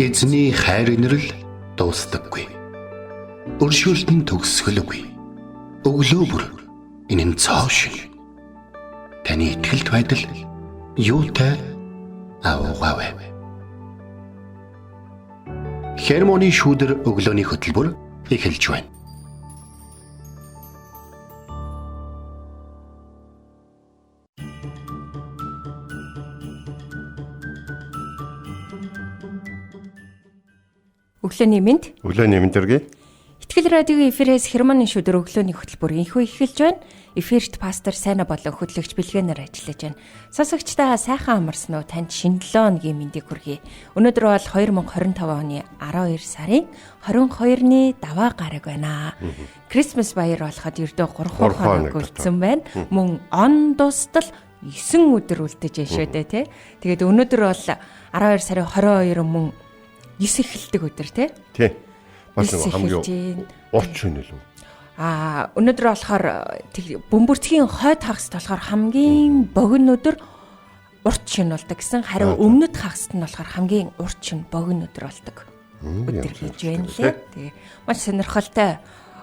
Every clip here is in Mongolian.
Эзний хайр инрэл дуустдаггүй. Өршөөлт нь төгсгөлгүй. Өглөө бүр энэ нь цоо шиг. Таны итгэлт байдал юутай авгавэ. Хермоны шүүдэр өглөөний хөтөлбөр эхэлж байна. Өглөөний мэнд. Өглөөний мэнд төргий. Итгэл радиогийн эфирээс Хермоны шүдэр өглөөний хөтөлбөр инхүү эхэлж байна. Эфирт пастор Сайна болон хөтлөгч Бэлгэнээр ажиллаж байна. Сонсогчдаа сайхан амарсан уу? Танд шинэ 7 өдрийн мэндийг хүргэе. Өнөөдөр бол 2025 оны 12 сарын 22-ны даваа гараг байна. Крисмас баяр болоход ердөө 3 хоног үлдсэн байна. Мөн он дуустал 9 өдөр үлдэж байна шүү дээ, тий. Тэгээд өнөөдөр бол 12 сарын 22 мөн 9 эхэлдэг өдөр тий. Бас нэг хамгийн урт шөнө л үү? Өнөөдөр болохоор бөмбөрцгийн хойд хагаст болохоор хамгийн богино өдөр урт шөнө болдог гэсэн. Харин өмнөд хагаст нь болохоор хамгийн урт шөнө богино өдөр болдог. Өдөр гэж байна лээ. Тэгээ маш сонирхолтой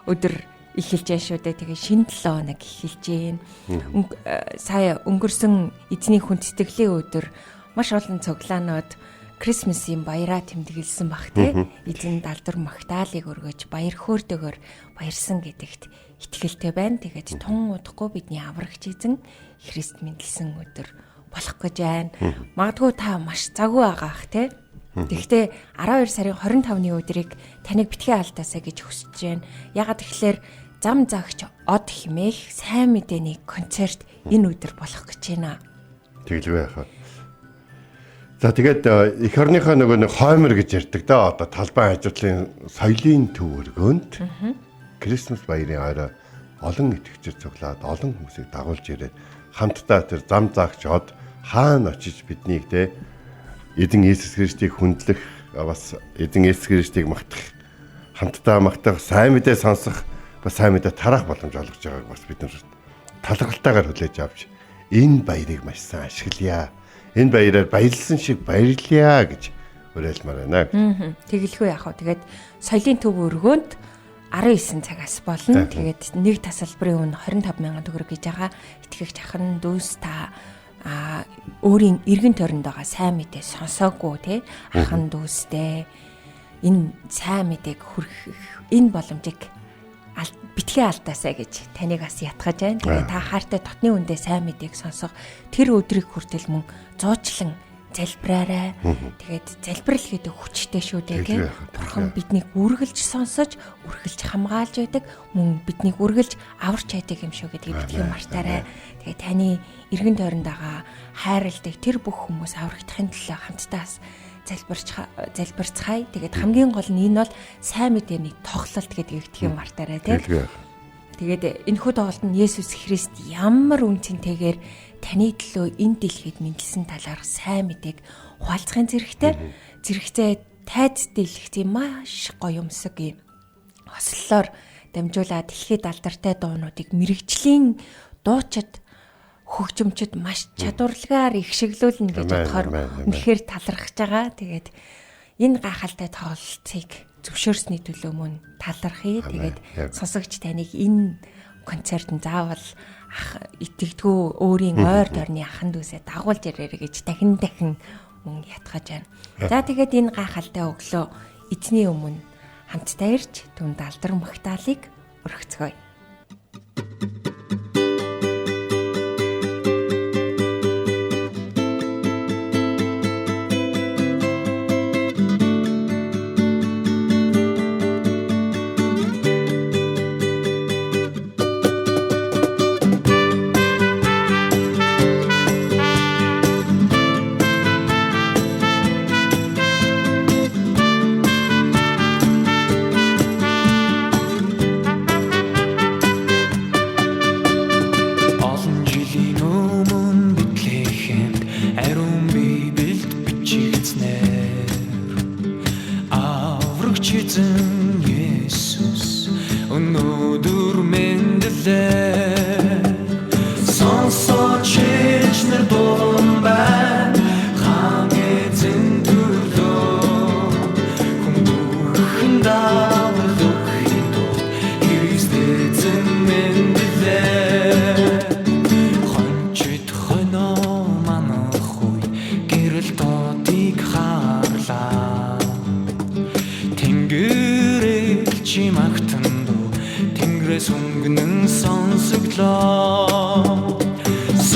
өдөр эхэлж байна шүү дээ. Тэгээ шинэ 7 хоног эхэлж байна. Сая өнгөрсөн эзний хүндэтгэлийн өдөр маш олон цуглаанууд Крисмсийн баяраа тэмдэглэсэн бах тий. Эзэн далдар магтаалыг өргөж баяр хөөртэйгээр баярсан гэдэгт итгэлтэй байна. Тэгээд тун удахгүй бидний аврагч эзэн Христ мэндэлсэн өдөр болох гэж байна. Магадгүй та маш загуу байгаах тий. Тэгэхдээ 12 сарын 25-ны өдрийг таныг битгий алдаасаа гэж хүсэж байна. Ягаад тэгэхээр зам загч од химээх сайн мэдээний концерт энэ өдөр болох гэж байна. Тэглэвэ яхаа. За тэгээд эх орныхоо нөгөө нэг хоймор гэж ярьдаг да. Одоо талбай ажлын соёлын төв өргөөнд Крисмас баярын орой олон итгэгчид цуглаад олон хүмүүсийг дагуулж ирээд хамтдаа тэр зам заагч од хаана очиж биднийг те эзэн Есүс Христийг хүндлэх бас эзэн Есүс Христийг магтах хамтдаа магтах сайн мэдээ сонсох бас сайн мэдээ тарах боломж олгож байгааг бас бид нар талархалтайгаар хүлээж авч энэ баярыг маш сайн ашиглая. Энэ баяраар баярлсан шиг баярлая гэж уриалмаар байна. Тэгэлгүй яах вэ? Тэгээд соёлын төв өргөөнд 19 цагаас болно. Тэгээд нэг тасалбарын өмнө 25,000 төгрөг гэж байгаа. Итгэгч ахын дүүс та өөрийн эргэн тойронд байгаа сайн мэдээ сонсоогүй те ахын дүүстэй энэ сайн мэдээг хүргэх энэ боломжийг битгий алдаасаа гэж таныг бас ятгаж байна. Тэгээ та хаартай дотны үндэ сайн мэдээг сонсох тэр өдрийг хүртэл мөн зуучлан залбираарай. Тэгээд залбирал гэдэг хүчтэй шүү дээ. Бурхан биднийг үргэлж сонсож, үргэлж хамгаалж байдаг. Мөн биднийг үргэлж аварч байдаг юм шүү гэдгийг битгий мартаарай. Тэгээд таны эргэн тойронд байгаа хайрладаг тэр бүх хүмүүс аврагдахын төлөө хамтдаас залбирцгаая. Тэгээд хамгийн гол нь энэ бол сайн мэдээний тоглолт гэдгийг битгий мартаарай тийм. Тэгээд энэхүү тоглолт нь Есүс Христ ямар үнцэнтэйгээр таны төлөө энэ дэлхийд мэндэлсэн талаарх сайн мэдээг хуалцахын зэрэгцээ тайз дэлгэцийн маш гоё юмсаг юм. Хослолоор дамжуулаад дэлхийд алдартай дуунуудыг мэрэгжлийн дуучид хөгжимчд маш чадварлагаар их шиглүүлнэ гэж бодохоор үнэхээр талархаж байгаа. Тэгээд энэ гайхалтай тоглолтыг зөвшөөрсний төлөө мөн талархъя. Тэгээд сонсогч таныг энэ концертын заавал итгэдэггүй өөрийн ойр дорны ахын дүүсээ дагуулж ирээрэй гэж дахин мөн ятгаж байна. За тэгээд энэ гайхалтай өглөө эзний өмнө хамтдаа ирж түнд алдар магтаалыг өргөцгөөе.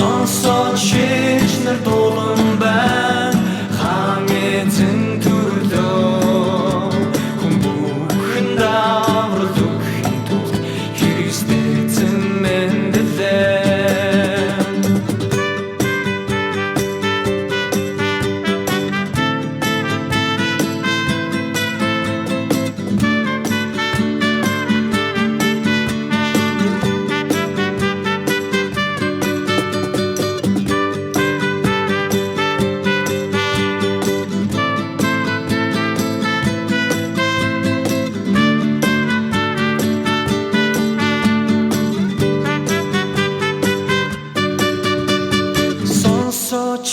сонсож шиж нар дуулан байна хаан эзэн төрлөө хүн бүхэн даврал өгөхийн тулд Христ эзэн мэндэлээ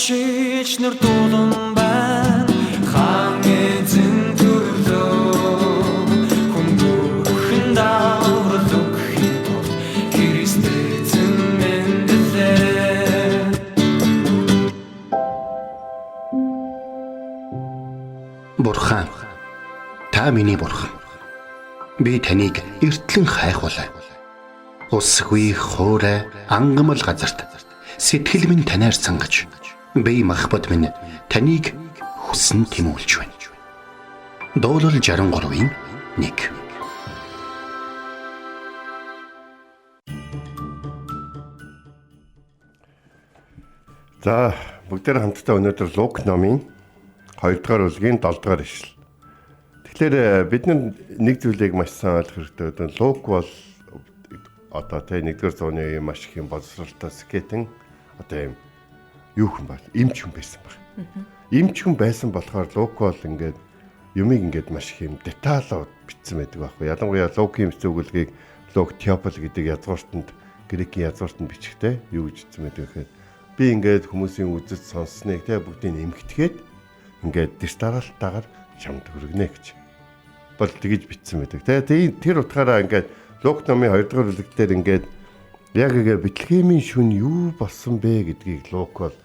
Шиж нар дуулан байна хаан эзэн төрлөө хүн бүхэн даврал өгөхийн тулд Христ эзэн мэндэлээ Бурхан, та миний бурхан. Би таныг эртлэн хайхвалаа. Усгүй хоорой ангамл газарт сэтгэл минь танаар сангаж би махбат минь таныг хүсн тимүүлж байна. Дуурал 63-ийн 1. За бүгдээр хамтдаа өнөөдөр Лук номын 2 дугаар бүлгийн 7 дугаар ишлэл. Тэгэхээр бид нэг зүйлийг маш сайн ойлгох хэрэгтэй. Лук бол одоо тэ 1-р зууны маш их юм боловсралтай скетэн одоо юм юу хүн байна? Эмч хүн байсан баг. Эмч хүн байсан болохоор Лук бол ингээд юмыг ингээд маш их юм деталлууд бичсэн байдаг байхгүй. Ялангуяа Лукийн зөвлөгөөгийг Лук Теофил гэдэг язгууртанд грекийн язгууртанд бичгтэй юу гэж хэлсэн байдаг гэхээр би ингээд хүмүүсийн үзэж сонссныг тэ бүгдийг эмгэтгээд ингээд дэс дараалтаагаар чамд хүргэнэ гэж бол тэгж бичсэн байдаг. Тэр утгаараа ингээд Лук номын 2 дугаар бүлэгтэр ингээд яг ингээд Бэтлехемийн шүн юу болсон бэ гэдгийг Лук бол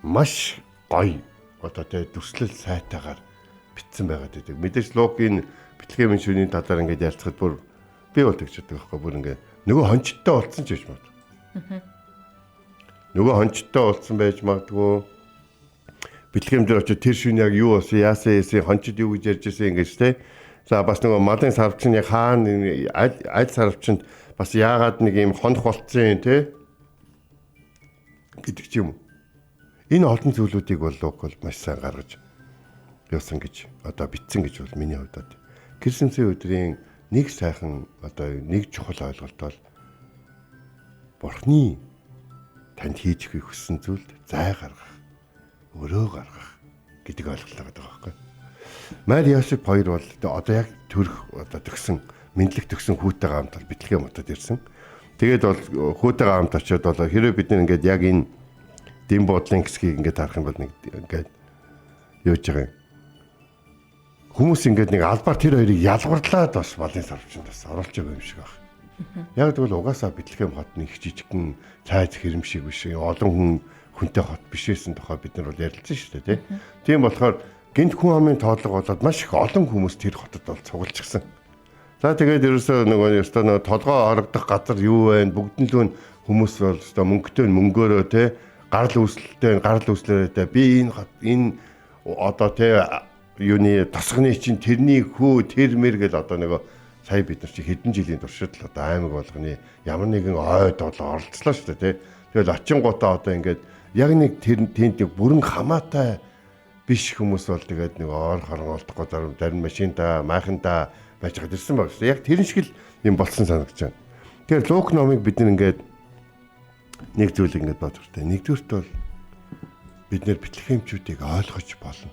маш гоё одоо тэ дүрслэл сайтаагаар бичсэн байгаад байдаг. Мэдээж Лукийн Бэтлехемийн шүний талаар ингээд ялцахад бүр би бол тэгж боддог байхгүй бүр ингээд нөгөө хончтой болцсон ч гэж бод. Нөгөө хончтой болцсон байж магадгүй. Бэтлехэм дээр очиж тэр шүн яг юу болсон яасан хончид юу гэж ярьж ирсэн ингэж тэ. За бас нөгөө малын сарвчин яг хаана аль сарвчинд бас яагаад нэг юм хонх болцсон юм те гэдэг ч юм. Энэ олон зүйлүүдийг бол Лук бол маш сайн гаргаж явсан гэж одоо бичсэн гэж бол миний хувьд бод. Крисмсийн өдрийн нэг сайхан одоо нэг чухал ойлголт бол Бурхны танд хийж өгөх хүссэн зүйлд зай гаргах, өрөө гаргах гэдэг ойлголт байгаа байхгүй. Мари Йосеф хоёр бол одоо яг төрөх одоо төгсөн мэдлэг төгсөн хүүтэйгээ хамт Бэтлехэм хотод ирсэн. Тэгээд бол хүүтэйгээ хамт очиод бол хэрэв бид нэг ингээд яг энэ дэм буудлын хэсгийг ингээд харах юм бол нэг ингээд юуж байгаа юм. Хүмүүс ингээд нэг албаар тэр хоёрыг ялгарлаад бас малын сарвчанд бас оруулж байгаа юм шиг байна. Яг тэгвэл угаасаа Бэтлехэм хот нэг жижигхэн цайз хэрэм шиг биш олон хүнтэй хот бишээсэн тухай бид нар бол ярилцсан шүү дээ тийм болохоор гинт хүн амын тоодлого болоод маш их олон хүмүүс тэр хотод бол цугулчихсан. За тэгээд ерөөсөө нөгөө толгоо харагдах газар юу вэ? Бүгднлөө хүмүүс бол өстой мөнгөтэй мөнгөөрөө те гарал үүслээрээ би энэ одоо те юуны тасганы чинь тэрний хөө тэр мэр гэл одоо нөгөө сая бид нар чи хэдэн жилийн туршид л одоо аймаг болгоны ямар нэгэн ойд бол оролцлоо шүү дээ тий. Тэгэл очингуудаа одоо ингээд яг нэг тэнд нэг бүрэн хамаатай биш хүмүүс бол тэгээд нэг оор хорнгоолдохгүй зарим машинда майханда байж байгаа дэрсэн баг шүү. Яг тэрэн шиг л юм болсон санагдаж байна. Тэгэхээр Лук номыг бид ингээд нэг зүйл ингээд бодох хэрэгтэй. Нэгдүгürt бол бид нэр Бэтлехемчүүдийг ойлгож болно.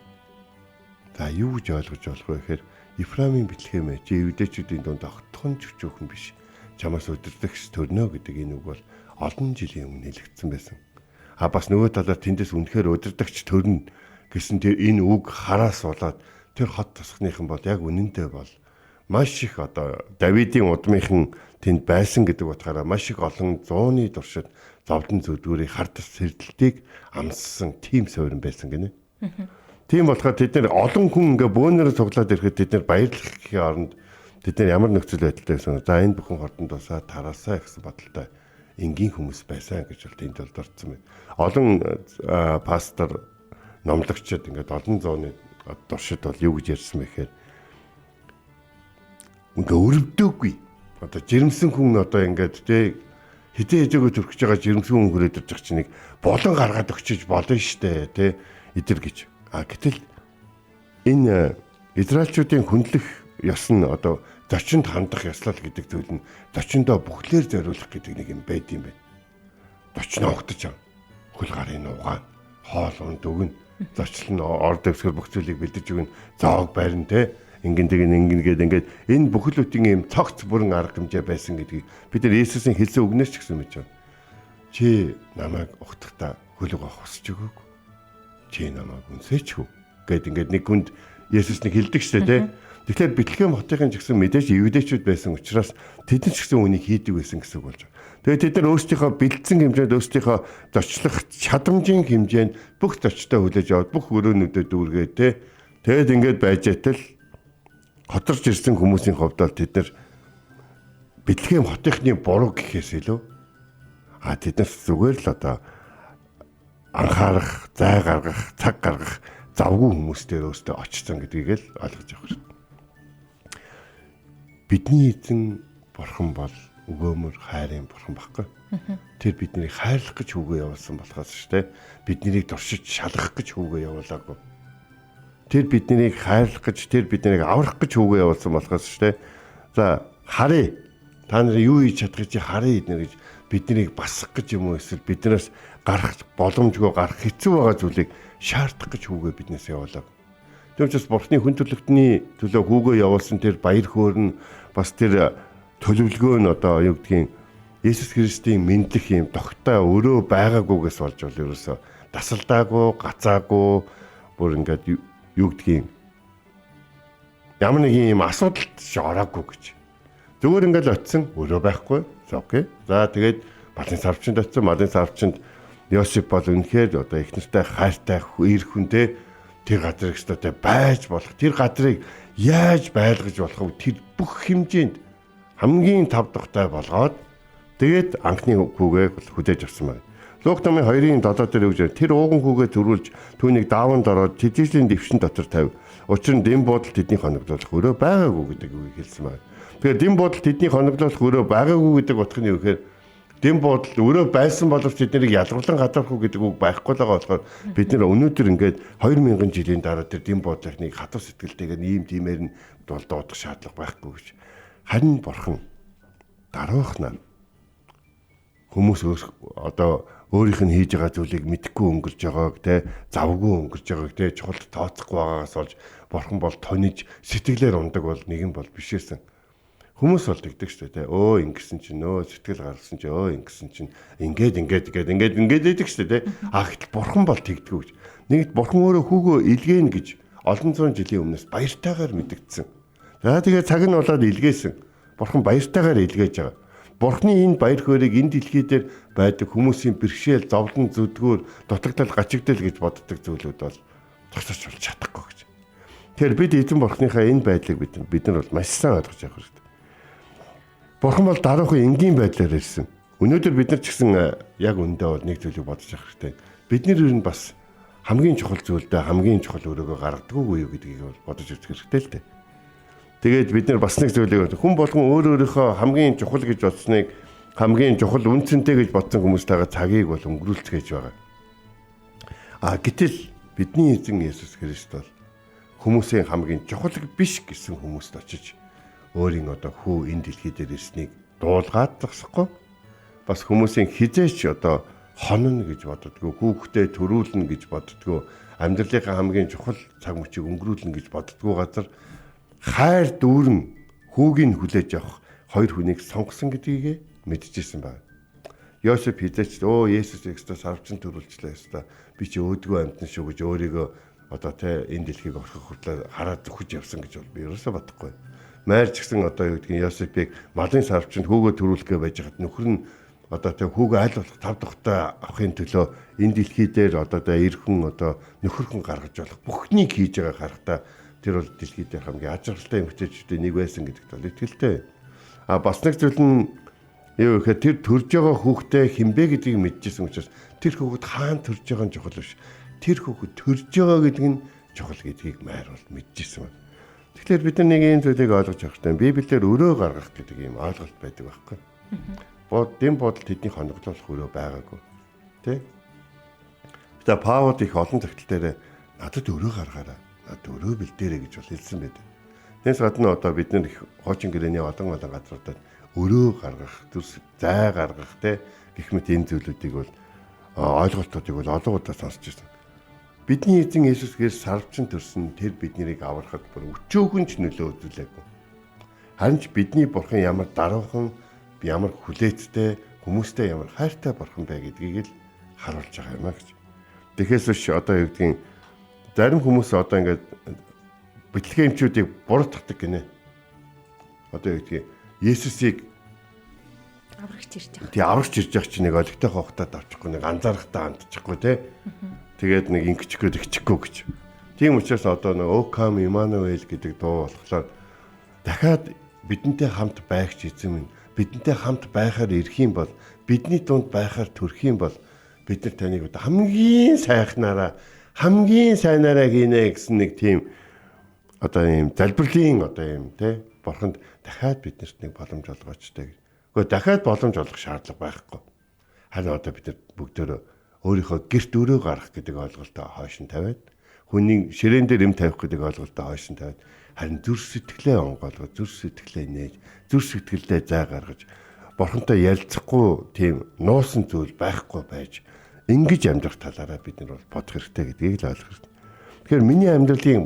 За юу гэж ойлгож болох вэ гэхээр Ефраимийн Бэтлехэм чи евдэйчүүдийн дунд огтхон чөчөөхөн биш. Чамаас өдөрдөгч төрнө гэдэг энэ үг бол олон жилийн өмнө хэлэгдсэн байсан. А бас нөгөө талаар тэндээс үнэхээр өдөрдөгч төрнө гэсэн тэр энэ үг хараас болоод тэр хот тосхныхан бол яг үнэндээ бол маш их одоо Давидын удмынхан тэнд байсан гэдэг утгаараа маш их олон зууны туршид зовдон зүдгүүрийн хард сэрдэлтийг амссан тийм суурин байсан гинэ. Тийм болохоор тэд нэр олон хүн ингээ бөөнөрө цуглаад ирэхэд тэд нэр баярлахын оронд тэд нэр ямар нөхцөл байдалтай байсан. За энэ бүхэн хортонд басаа тараасаа гэсэн бодолтой энгийн хүмүүс байсан гэж бол энд бол дурдсан байна. Олон пастор номлогчид ингээд олон зууны туршид бол юу гэж ярьсан бэ гэхээр ингээ өрөвдөөгүй. Одоо жирэмсэн хүн одоо ингээд тэ хитэ хэжээгөө төрчихж байгаа жирэмсэн хүн хүрээд ирж байгаа чинь нэг болон гаргаад өгчөж болно штэ тэ эдэр гэж. Гэтэл энэ израильчуудын хүндлэх ёс нь одоо зочинд хандах ёслол гэдэг зүйл нь зочиндоо бүхлээр зориулах гэдэг нэг юм байд юм байна. Зочноо огтж ав. Хөл гарын угаан, хоол унд өгнө. Зочлон орд дэвсгэр бүх зүйлийг бэлдэж өгнө. Зоог барин тэ ингээд энэ бүхлөтийн юм цогц бүрэн арга хэмжээ байсан гэдгийг бид нар Есүсийн хэлсэн үгнээс ч гэсэн мэдэж байна. Чи намайг ухтахта хөл угаах хүсэж өгөөг. Чи намайг үнсээч хөө гэд ингээд нэг хүнд Есүс нэг хэлдэг штэ тэ. Тэгэхээр Бэтлехэм хотын ч гэсэн мэдээж евдээчүүд байсан учраас тэд ч гэсэн үнийг хийдэг байсан гэсэн үг болж байна. Тэгээд тэд нар өөрсдийнхөө бэлдсэн хэмжээнд өөрсдийнхөө зочлох чадамжийн хэмжээнд бүх зочтой хүлээж аваад бүх өрөөнүүдэд дүүргээд тэ. Тэгээд ингээд байж атал хоторч ирсэн хүмүүсийн хувьд бол тэд нар Бэтлехэм хотынхны буруу гэхээс илүү тэд нар зүгээр л одоо анхаарах, зай гаргах, цаг гаргах завгүй хүмүүстээр өөртөө очсон гэдгийг л ойлгож авах хэрэгтэй. Бидний эзэн бурхан бол өгөөмөр хайрын бурхан баггүй. Тэр биднийг хайрлах гэж хүүгээ явуулсан болохоос шүү дээ. Биднийг туршиж шалгах гэж хүүгээ явуулаагүй. Тэр биднийг хайрлах гэж, тэр биднийг аврах гэж хүүгээ явуулсан болохоос шүү дээ. За харъя. Та нарыг юу хийж чадах чи харъя эднэр гэж биднийг басах гэж юм уу эсвэл биднээс гарах боломжгүй гарах хэцүү байгаа зүйлийг шаардах гэж хүүгээ биднээс явуулаагүй. Тэр учраас бурхны хүн төрлөختний төлөө хүүгээ явуулсан тэр баяр хөөр нь бас тэр төлөвлөгөө нь одоо юу гэдгийг Есүс Христийн мэдлэх юм тогттой өрөө байгаагүйгээс болж бол ерөөсө тасалдаагүй, гацаагүй бүр ингээд юу гэдгийг ямар нэг юм асуудалд ороогүй гэж. Зүгээр ингээд очисон өрөө байхгүй. Окей. За тэгээд Малын сарвчанд очисон. Малын сарвчанд Йосеф бол үнэхээр одоо их нартай хайртай ир хүнтэй тэр газрыг өстой байж болох. Тэр газрыг яаж байлгаж болох вэ? Тэр бүх хэмжээнд хамгийн тав тухтай болгоод тэгээд анхны хүүгээ хүлээж авсан байна. Лук номын 2:7 дээр үгж тэр ууган хүүгээ төрүүлж түүнийг дааванд ороод тэжээлийн дэвшин дотор тавь. Учир нь дэм буудал тэдний хоноглуулах өрөө байгаагүй гэдэг үгийг хэлсэн байна. Тэгэхээр дэм буудал тэдний хоноглуулах өрөө байгаагүй гэдэг утга нь юу гэхээр дэм буудал өрөө байсан боловч тэднийг ялгарлан гадарх уу гэдэг үг байхгүй л байгаа болохоор бид нэр өнөөдөр ингээд 2000 жилийн дараа тэр дэм буудлынхныг хатуу сэтгэлтэйгээр ийм тиймэр нь дуудах шаардлага байхгүй гэж. Харин бурхан даруухнаа хүмүүс одоо өөрийнх нь хийж байгаа зүйлийг мэдэхгүй өнгөрж байгааг те завгүй өнгөрж байгааг те чухал тооцохгүй байгаагаас болж бурхан бол тониж сэтгэлээр ундаг бол нэгэн бол биш байсан. Хүмүүс бол тэгдэг шүү дээ. Ингэсэн чинь сэтгэл гаргасан чинь ингэсэн чинь ингээд идэг шүү дээ. Гэтэл бурхан бол тэгдэггүй гэж. Нэгт бурхан өөрөө хүүгөө илгээнэ гэж олон зуун жилийн өмнөөс баяртайгаар мэдгдсэн. За тэгээ цаг нь болоод илгээсэн. Бурхан баяртайгаар илгээж байгаа. Бурханы энэ баяр хөөргийг энэ дэлхий дээр байдаг хүмүүсийн бэрхшээл, зовлон, зүдгүүр, дутагдал, гачигдал гэж боддог зүйлүүд бол зогсож болж чадахгүй гэж. Тэгэхээр бид эзэн бурханыхаа энэ байдлыг бид нар бол маш сайн ойлгож явах хэрэгтэй. Бурхан бол даруухан энгийн байдлаар ирсэн. Өнөөдөр бид нар ч гэсэн яг үндэ бол нэг зүйлийг бодож явах хэрэгтэй. Бид нар ер нь бас хамгийн чухал зүйлдээ хамгийн чухал өрөөгөө гаргадаггүй юу гэдгийг бол бодож үзэх хэрэгтэй л дээ. Тэгээд бид нар бас нэг зүйлийг хүн болгон өөрийнхөө хамгийн чухал гэж бодсныг хамгийн чухал үнцэнтэй гэж бодсон хүмүүстэйгээ цагийг бол өнгөрүүлцгээж байгаа. Гэтэл бидний эзэн Есүс Христ бол хүмүүсийн хамгийн чухал биш гэсэн хүмүүст очиж өөрийн одоо хүү энэ дэлхий дээр ирснийг дуулгаад зогсохгүй. Бас хүмүүсийн хизээч одоо хонно гэж боддгоо, хүүхдээ төрүүлнэ гэж боддгоо, амьдралынхаа хамгийн чухал цаг мөчийг өнгөрүүлнэ гэж боддгоо газар хайр дүүрэн хүүгийг хүлээж авах хоёр хүнийг сонгосон гэдгийг мэдчихсэн байна. Йосеф хизээч Есүс Христос сарвчин төрүүлчлээ ёстой. Би чи өөдгөө амьтан шүү гэж өөрийгөө одоо энэ дэлхийг орхих хүртэл хараад зөвхөж явсан гэж бол би ерөөсөө бодохгүй. Майр ч гэсэн одоо юу гэдгийг Йосефийг малын сарвчинд хүүгээ төрүүлэхгээ байж хад нөхөр нь одоо хүүгээ аль болох тав тухтай авахын төлөө энэ дэлхий дээр одоо ирхэн одоо нөхөрхөн гаргаж болох бүхнийг хийж байгаа харахтаа тэр бол дэлхий дээр хамгийн ажралтай эмэгтэйчүүдийн нэг байсан гэдэгт бол итгэлтэй. Бас нэг зүйл нь Юу гэхээр тэр төрж байгаа хүүхдээ хинбэ гэдгийг мэдчихсэн учраас тэр хүүхэд хаана төрж байгаа нь чухал биш. Тэр хүүхэд төрж байгаа гэдэг нь чухал гэдгийг майр бол мэдчихсэн байна. Тэгэхээр бид нар нэг ийм зүйлийг ойлгож авах хэрэгтэй. Библиэр өрөө гаргах гэдэг ийм ойлголт байдаг байхгүй. Дэм бодол тэдний хоногдуулах өрөө байгаагүй. Тэ? Тэгээ Паул их олон цагтл дээр надад өрөө гаргаарай. Надад өрөө бэлдээрэй гэж бол хэлсэн байдаг. Тэрс гадна одоо бид нар их хуучин гэрээний олон газруудад өрөө гаргах, зай гаргах гэх мэт энэ зүйлүүдийг бол ойлголтуудыг бол олон удаа сонсч байсан. Бидний эзэн Есүс Христ сарвчин төрсөн тэр биднийг аврахад бүр өчөөгөн ч нөлөө үзүүлээгүй. Харин ч бидний бурхан ямар даруухан, ямар хүлээцтэй, хүмүүстэй ямар хайртай бурхан бай гэдгийг л харуулж байгаа юм а гэж. Тэгэхээс биш одоо юу гэдгийг зарим хүмүүс одоо ингээд битлэгийн эмчүүдийг буруутгадаг гинэ. Одоо юу гэдгийг Есүсийг аврагч ирж байгаа. Тий аврагч ирж байгаа чинь нэг олигтой хоохтаад авчихгүй нэг анзаарахтаа хандчихгүй те. Тэгээд нэг ингэчихгүй тэгчихгүй гэж. Тийм учраас одоо нэг Окам Имануэль гэдэг дуу болохоор дахиад бидэнтэй хамт байгч эзэн минь бидэнтэй хамт байхаар ирэх юм бол бидний дунд байхаар төрөх юм бол бид нар таныг хамгийн сайхнаараа хамгийн сайнаараа гинэ гэсэн нэг тийм одоо ийм залбирлын одоо ийм те бурханд дахиад биднэрт нэг боломж олгоочтой. Гэхдээ дахиад боломж олгох шаардлага байхгүй. Харин одоо бид нар бүгдөө өөрийнхөө гэрт өрөө гаргах гэдэг ойлголтоо хойш нь тавиад хүний ширээн дээр юм тавих гэдэг ойлголтоо хойш нь тавиад харин зүр сэтгэлээ онгойлгож зүр сэтгэлээ нээж зүр сэтгэлдээ зай гаргаж бурхантай ялцахгүй тийм нуусан зүйл байхгүй байж ингэж амьдрах талаараа бид нар бол бодох хэрэгтэй гэдгийг л ойлгох хэрэгтэй. Тэгэхээр миний амьдралын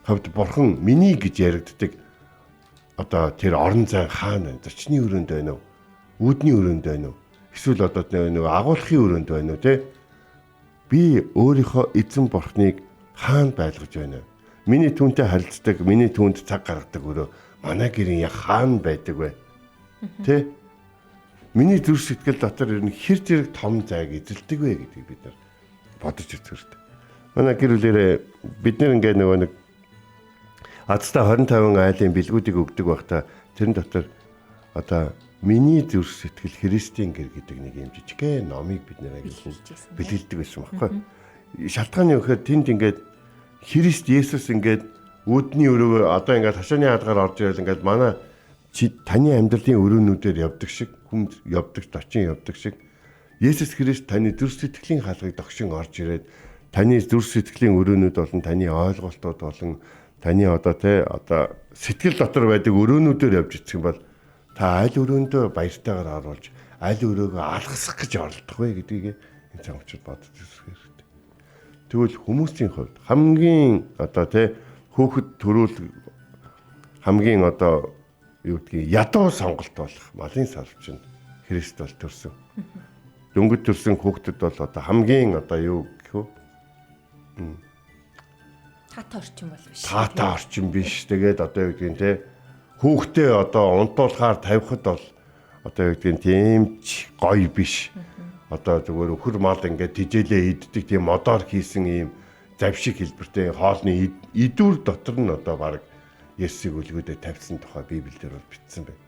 хувьд бурхан миний гэж яригддаг одоо тэр орон зай хаана зочны өрөөнд байна уу? Үүдний өрөөнд байна уу? Эсвэл одоо нэг агуулгын өрөөнд байна уу те? Би өөрийнхөө эзэн бурхныг хаана байлгаж байна? Миний түүнтэй харилцдаг, миний түүнд цаг гаргадаг өрөө манай гэрийн хаана байдаг вэ? Тэ? Миний зүрх сэтгэл дотор ер нь хэр зэрэг том зайг эзэлдэг вэ гэдгийг бид нар бодож үзэх хэрэгтэй. Манай гэр бүлэрээ бид нар ингээд нөгөө нэг азтай 20-50 айлын бэлгүүдийг өгдөг байхдаа тэрэн дотор одоо миний зүрх сэтгэл Христийн гэр гэдэг нэг юм жижигхэн номыг бид нэр бэлгэлдэг байсан байхгүй. Шалтгаан нь юу гэхээр тэнд ингээд Христ Есүс ингээд үүдний өрөө одоо ингээд хашааны хадгаар орж ирэл ингээд манай таны амьдралын өрөөнүүдээр явдаг шиг хүнд явдаг, дочин явдаг шиг Есүс Христ таны зүрх сэтгэлийн хаалгыг догшин орж ирээд таны зүрх сэтгэлийн өрөөнүүд болон таны ойлголтууд болон таны одоо сэтгэл дотор байдаг өрөөнүүдээр явж ирэх юм бол та аль өрөөндөө баяртайгаар оруулж аль өрөөгөө алгасах гэж оролдох вэ гэдгийг энэ цагт бодож үзэх хэрэгтэй. Тэгвэл хүмүүсийн хувьд хамгийн одоо хөөхд төрүүл хамгийн одоо юу гэдгийг ядуу сонголт болох малын сарвчин Христ бол төрсөн. Дөнгөж төрсөн хүүхдэд бол одоо хамгийн одоо юу гэх вэ? Таатай орчин бол биш. Таатай орчин биш. Тэгээд одоо юу гэдгийг хүүхдээ одоо унтуулахаар тавихад бол одоо юу гэдгийг тийм ч гоё биш. Одоо зүгээр өхөр мал ингээд тижээлээ иддэг тийм модоор хийсэн ийм завшиг хэлбэртэй хоолны идүүр дотор нь одоо баг Есүсийг үлгүүдэд тавьсан тухай Библиэлд бол бичсэн байна.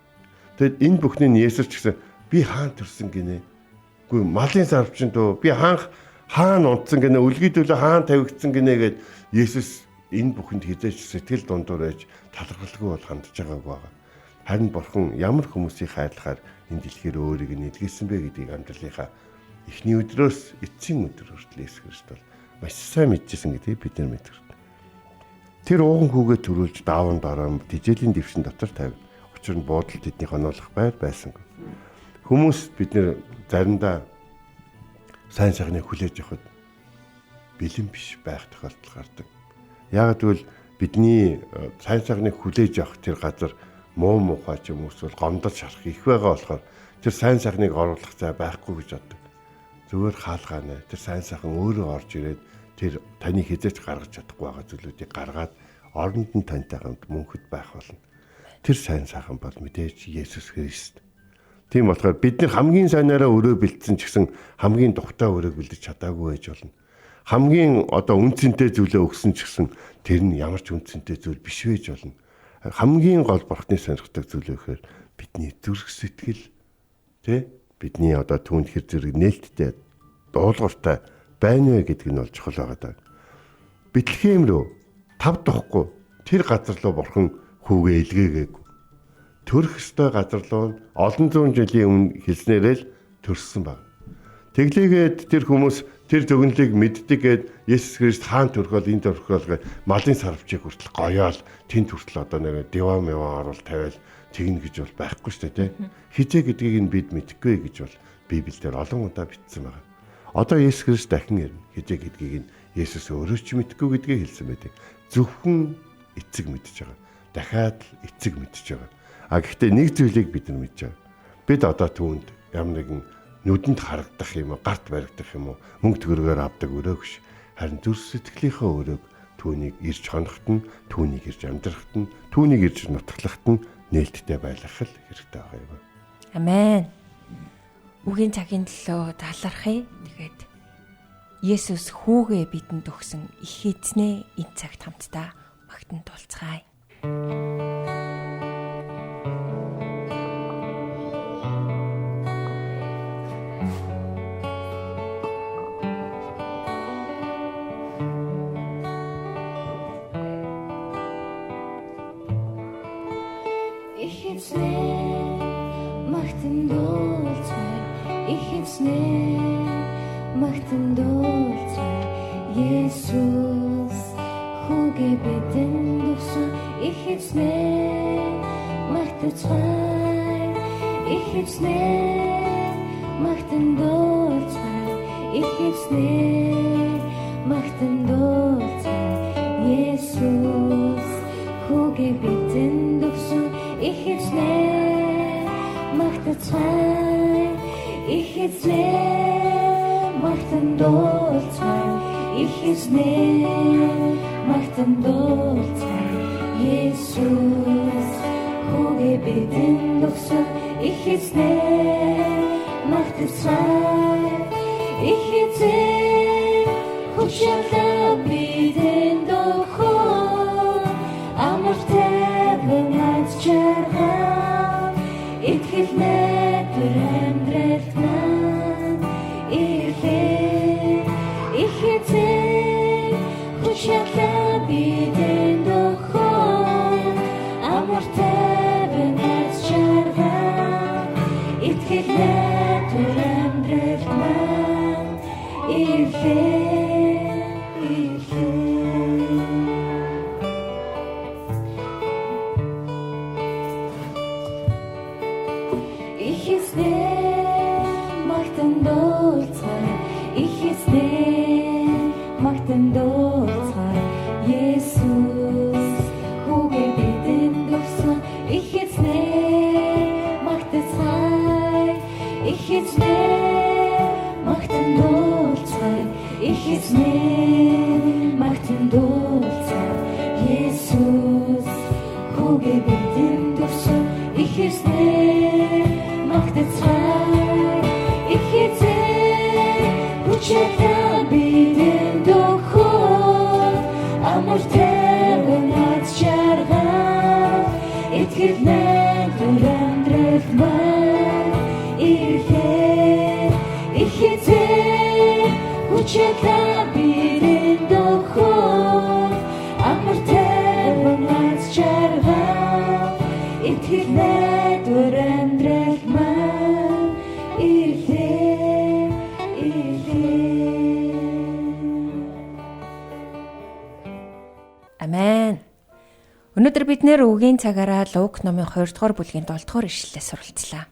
Тэгэд энэ бүхнийг Есүс ч гэсэн би хаана төрсөн гинэ? Үгүй малын сарвчин дөө би хаана унтсан гинэ? Үлгийдүүлээ хаана тавигдсан гинэ гэд Есүс энэ бүхэнд хизээч сэтгэл дундуур байж талархалгүй бол хандж байгааг байгаа. Харин бурхан ямар хүмүүсийг хайрлахаар энэ дэлхийд өөрийг нийлгээсэн бэ гэдгийг амьдралынхаа эхний өдрөөс эцсийн өдөр хүртэл Есүс Христ бол маш сайн мэдчихсэн гэдгийг бид нар мэдэх. Тэр ууган хүүгээ төрүүлж дааван дараа тижээлийн дэвшин дотор тавь. Учир нь буудал тэдний хонуулах байр байсангүй. Хүмүүс бид нэр заримдаа сайн сайхныг хүлээж авахд бэлэн биш байх тохиолдол гардаг. Яг гэвэл бидний сайн сайхныг хүлээж авах тэр газар муу мухай ч юм уу эсвэл гомдол шарах их байгаа болохоор тэр сайн сайхныг оруулах зай байхгүй гэж боддог. Зүгээр хаалгаанаа тэр сайн сайхан өөрөө орж ирээд тэр таны хизээч гаргаж чадахгүй байгаа зүйлүүдийг гаргаад оронд нь тантай хамт мөнхөд байх болно. Тэр сайн сайхан бол мэдээж Есүс Христ. Тийм болохоор бид нар хамгийн сайнаараа өрөө бэлдсэн ч гэсэн хамгийн тухтай өрөөг бэлдэж чадаагүй байж болно. Хамгийн одоо үнцэнтэй зүйлээ өгсөн ч гэсэн тэр нь ямар ч үнцэнтэй зүйл биш байж болно. Хамгийн гол бурхны сонирхдаг зүйл вэ гэхээр бидний зүрх сэтгэл Тэ? Бидний одоо түүнд хэр зэрэг нээлттэй дуулууртай байна вэ гэдг нь бол чухал байгаа даа. Бэтлехэм рүү 5 духгүй тэр газар руу бурхан хүүгээ илгээгээгүй. Төрөх ёстой газар руу олон зуун жилийн өмнө хэлснээрээ л төрсөн баг. Тэглээгээд тэр хүмүүс тэр зөвгөнлийг мэддэггээд Есүс Христ хаан төрхөөл энэ төрхөөл малын сарвчийг хүртэл гоёол тэнд хүртэл одоо нэг диван оруул тавиал тэгнэ гэж бол байхгүй шүү дээ, тэ. Хизээ гэдгийг нь бид мэдэхгүй гэж бол Библиэлд олон удаа бичсэн байна. Одоо Есүс Христ дахин ирнэ. Хизээ гэдгийг нь Есүс өөрөө ч мэдэхгүй гэдгийг хэлсэн байдаг. Зөвхөн эцэг мэдж байгаа. Дахиад л эцэг мэдж байгаа. А гэхдээ нэг зүйлийг бид нар мэдж байгаа. Бид одоо түүнд ямар нэгэн нүдэнд харагдах юм уу, гарт баригдах юм уу, мөнгө төгрөгөөр авдаг өрөө биш. Харин зүрх сэтгэлийнхээ өрөөг түүнийг ирж хонохт нь, түүнийг ирж амьдрахт нь, түүнийг ирж нутаглахт нь нээлттэй байлгах л хэрэгтэй байгаа юм. Амен. Үгийн цагийн төлөө талархъя. Тэгээд Есүс хүүгээ бидэнд өгсөн их эзнээ энэ цагт хамтдаа магтан тулцгаая. Ich machten Dolzeit, ich machten Dolzeit, Jesus, Huge bitten durchso, ich machte Zeit, ich machten Dolzeit, ich machten Dolzeit, Jesus, Huge bitten durchso, ich machte Zeit, ich machten Dolzeit, ich machten Dolzeit, Jesus, Huge bitten doch so, ich machte Zeit, ich Huschala bitten doch Amorteven als Jarham, ich hilne durem Drechtman, ich Huschala bitten doch Amorteven als Jarham, ich hilne durem Drechtman, ich machten Dolzeit, ich machten Dolzeit, Jesus, Huge bitten doch so, ich machte Zeit, ich machten Dolzeit, ich machten Dolzeit, Jesus, Huge bitten doch so, ich machte Zeit, ich Huschala bitten doch Amorteven als Jarham, ich hilne durem Drechtman, ich Huschala bitten doch Amorteven als Jarham, ich hilne durem Drechtman, ich Амен. Өнөөдөр бид нэр үгийн цагаараа Лук номын 2 дугаар бүлгийн 7 дугаар ишлэлээ суралцлаа.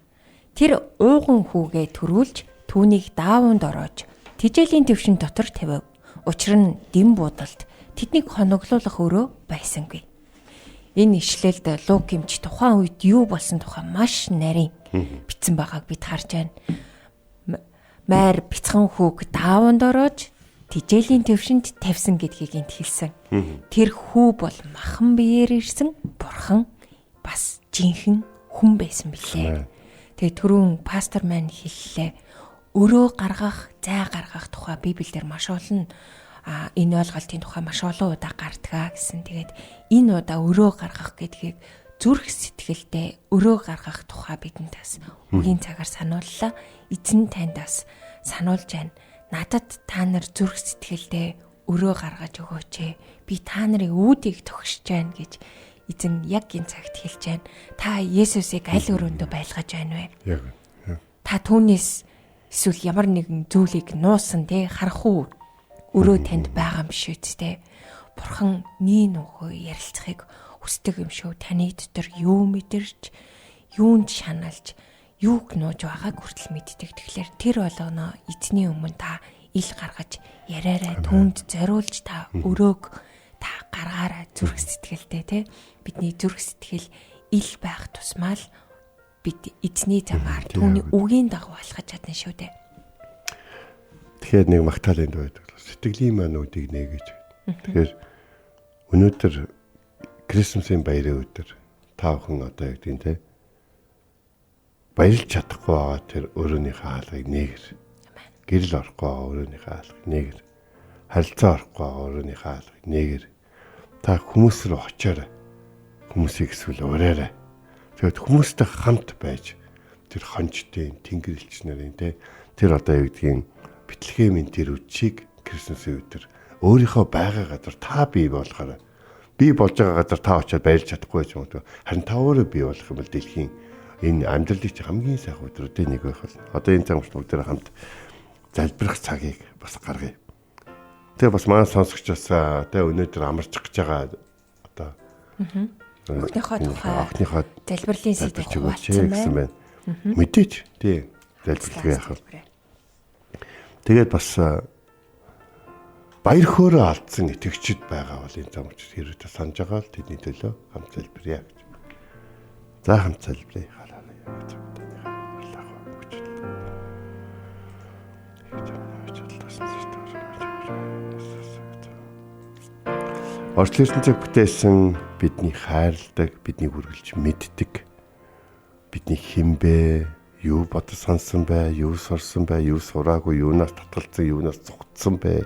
Тэр ууган хүүгээ төрүүлж түүнийг даавуунд ороож тижээлийн твшин дотор тавив. Учир нь дэм буудалд тэднийг хоноглуулах өрөө байсангүй. Энэ ишлэлд Лук эмч тухайн үед юу болсон тухай маш нарийн бичсэн байгааг бид харж байна. Майр бяцхан хүүг даавуунд ороож тижээлийн твшинд тавьсан гэдгийг энд хэлсэн. Тэр хүү бол махан биеэр ирсэн бурхан бас жинхэнэ хүн байсан билээ. Тэгээ түрүүн пастор маань хэллээ. Өрөө гаргах, зай гаргах тухай Библиэлд маш олон энэ ойлголтын тухай маш олон удаа гардгаа гэсэн. Тэгээд энэ удаа өрөө гаргах гэдгийг зүрх сэтгэлдээ өрөө гаргах тухай бидэнд бас үгийн цагаар санууллаа. Эзэн танд бас сануулж байна. Надад та нар зүрх сэтгэлдээ өрөө гаргаж өгөөч. Би та нарын үүдийг төгсөж байна гэж эзэн яг энэ цагт хэлж байна. Та Есүсийг аль өрөөндөө байлгаж байна вэ? Яг. Та түүнээс эсвэл ямар нэгэн зүйлийг нуусан те харах уу? Өрөө танд байгаа юм шүү дээ. Бурхан нийн үгүй ярилцахыг хүсдэг юм шүү. Таны дотор юу мэдэрч, юунд шаналж, юуг нууж байгааг хүртэл мэддэг. Тэгэхээр тэр болгоно эзний өмнө та ил гаргаж яриараа түүнд зориулж та өрөөг та гаргаараа зүрх сэтгэлдээ те. Бидний зүрх сэтгэл ил байх тусмаа л бид эзний замаар түүний үгийн дагуу алхаж чадна шүү дээ. Тэгэхээр нэг магтаалын дуу байдаг. Сэтгэлийн маань үдийг нээгэж. Тэгэхээр өнөөдөр Крисмсийн баярын өдөр та бүхэн одоо яг тийм те баярлж чадахгүй байгаа тэр өөрийнхөө хаалгыг нээгэр. Гэрэл орохгүй байгаа өөрийнхөө хаалгыг нээгэр. Харилцаа орохгүй байгаа өөрийнхөө хаалгыг нээгэр. Та хүмүүс рүү очиорой. Хүмүүсийг эсвэл ураарай. Тэгэд хүмүүстэй хамт байж тэр хончтын тэнгэр элч нарын те тэр одоо юу гэдгийг Бэтлехемийн тэр үдшийг Крисмсийн өдөр өөрийнхөө байгаа газар та бий болохоор би болж байгаа газар та очиод баярлж чадахгүй ч юм уу. Харин та өөрөө бий болох юм бол дэлхийн энэ амьдралын хамгийн сайхан өдрүүдийн нэг байх болно. Одоо энэ цаг бүгдээр хамт залбирах цагийг бас гаргая. Тэгээ бас манай сонсогчоос тэгээ өнөөдөр амарч гэж байгаа одоо охиныхоо залбирлын сэдвийг хуваалцсан байна. Мэдээч тий залбирлага яах вэ? Тэгээд бас баяр хөөрөө алдсан итгэгчид байгаа бол энэ замч хэрэг санаж байгаа л тэдний төлөө хамт залбирая гэж. За хамт залбирая. Орчлын ертөнцийг бүтээсэн бидний хайрладаг, бидний үргэлж мэддэг, бидний хинбэ, юу бодож сонсон бай, юу сурсан бай, юу сураагүй, юунаас татгалцсан, юунаас цугтсан бай.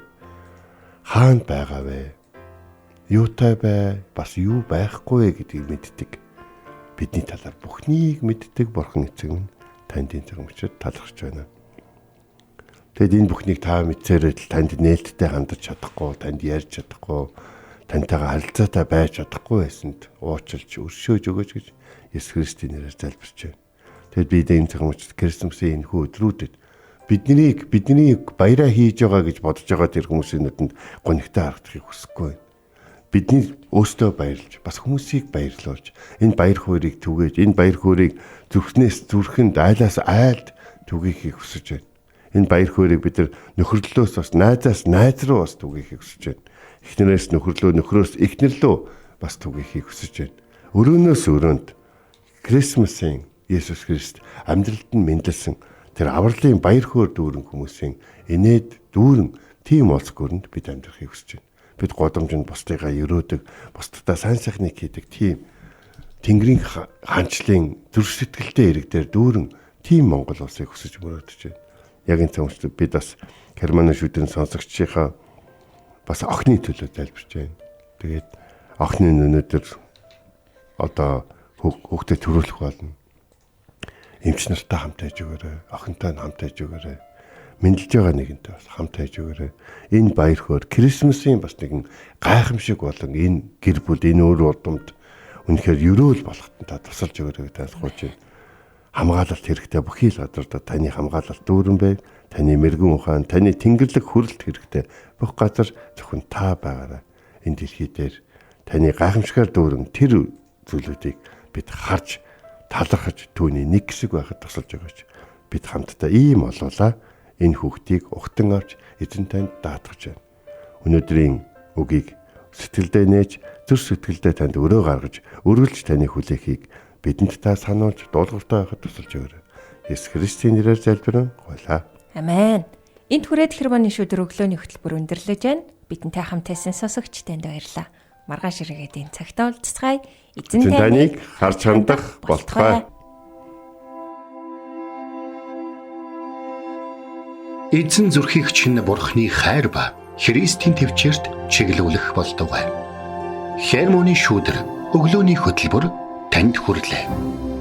Хаана байгаа вэ? Юутай бай, бас юу байхгүй вэ гэдгийг мэддэг. Бидний талаар бүхнийг мэддэг Бурхан эцэг нь танд энэ цагт талархаж байна. Тэгэд энэ бүхнийг та мэдсээрээ л танд нээлттэй хандаж чадахгүй, танд ярьж чадахгүй, тантайгаа харилцаатай байж чадахгүй байсанд уучлж өршөөж өгөөч гэж Есүс Христийн нэрээр залбирч байна. Тэгэд бид энэ цагт Крисмсийн энэ өдрүүдэд бидний баяраа хийж байгаа гэж бодож байгаа тэр хүмүүсийн нүдэнд гонигтай харагдахыг хүсэхгүй байна. Бидний өөрсдөө баярлж, бас хүмүүсийг баярлуулж, энэ баяр хөөргийг түгээж, энэ баяр хөөргийг зүрхнээс зүрхэнд айлаас айлд түгээхийг хүсэж байна. Энэ баяр хөөргийг бид нар нөхөрлөлөөс бас найзаас найз руу бас түгээхийг хүсэж байна. Эхнэрээс нөхөрлөө, нөхрөөс эхнэрлөө бас түгээхийг хүсэж байна. Өрөөнөөс өрөөнд Крисмсийн Есүс Христ амьдралд нь мэндэлсэн тэр авралын баяр хөөр дүүрэн хүмүүсийн инээд дүүрэн тийм улс гүрэнд бид амьдрахыг хүсэж байна. Бид годомжинд бусдыгаа өрөөдөг, бусдадаа сайн сайхныг хийдэг тийм Тэнгэрийн хаанчлалын зүрх сэтгэлтэй ирэг дээр дүүрэн тийм Монгол улсыг хүсэж мөрөөдөж байна. Яг энэ цагт бид бас Германы шүдэн сонсогчийнхаа бас охины төлөө залбирч байна. Тэгээд охины өнөөдөр одоо хүүхдэд төрүүлэх болно. Эмч нартай хамт байж өгөөрэй. Охинтой хамт байж өгөөрэй. Мэдлж байгаа нэгэнтэй бас хамт байж өгөөрэй. Энэ баяр хөөр Крисмсийн бас нэгэн гайхамшиг болон энэ гэр бүл энэ өөр удамд үнэхээр ерөөл болоход та тусалж өгөөрэй гэж тайлбарлаж байна. Хамгаалалт хэрэгтэй бүхий л газар таны хамгаалалт дүүрэн бай. Таны мэрэгэн ухаан, таны тэнгэрлэг хүрэлт хэрэгтэй. Бүх газар зөвхөн та байгаарай. Энэ дэлхий дээр таны гайхамшигар дүүрэн тэр зүйлүүдийг бид харж талархаж түүний нэг хэсэг байхад тусалж өгөөч. Бид хамтдаа ийм болоолаа энэ хүүхдийг ухтан авч эзэн танд даатгаж байна. Өнөөдрийн үгийг сэтгэлдээ нээж, зүрх сэтгэлдээ танд өрөө гаргаж, өргөлж таны хүлээхийг бидэнд та сануулж дуулууртай байхад тусалж өгөөрэй. Есүс Христийн нэрээр залбирэн гуйлаа. Амен. Энд хүрээд Хермоны шүдэр өглөөний хөтөлбөр өндөрлөж байна. Бидэнтэй хамт байсан сонсогч танд баярлалаа. Маргааш иргэд энэ цагтаа уулзцгаая. Эзэн таныг харж хандах болтугай. Эзэн зүрхийг чинь Бурхны хайр ба Христийн төвчөрт чиглүүлэх болтугай. Хермоны шүдэр өглөөний хөтөлбөр танд хүрэлээ.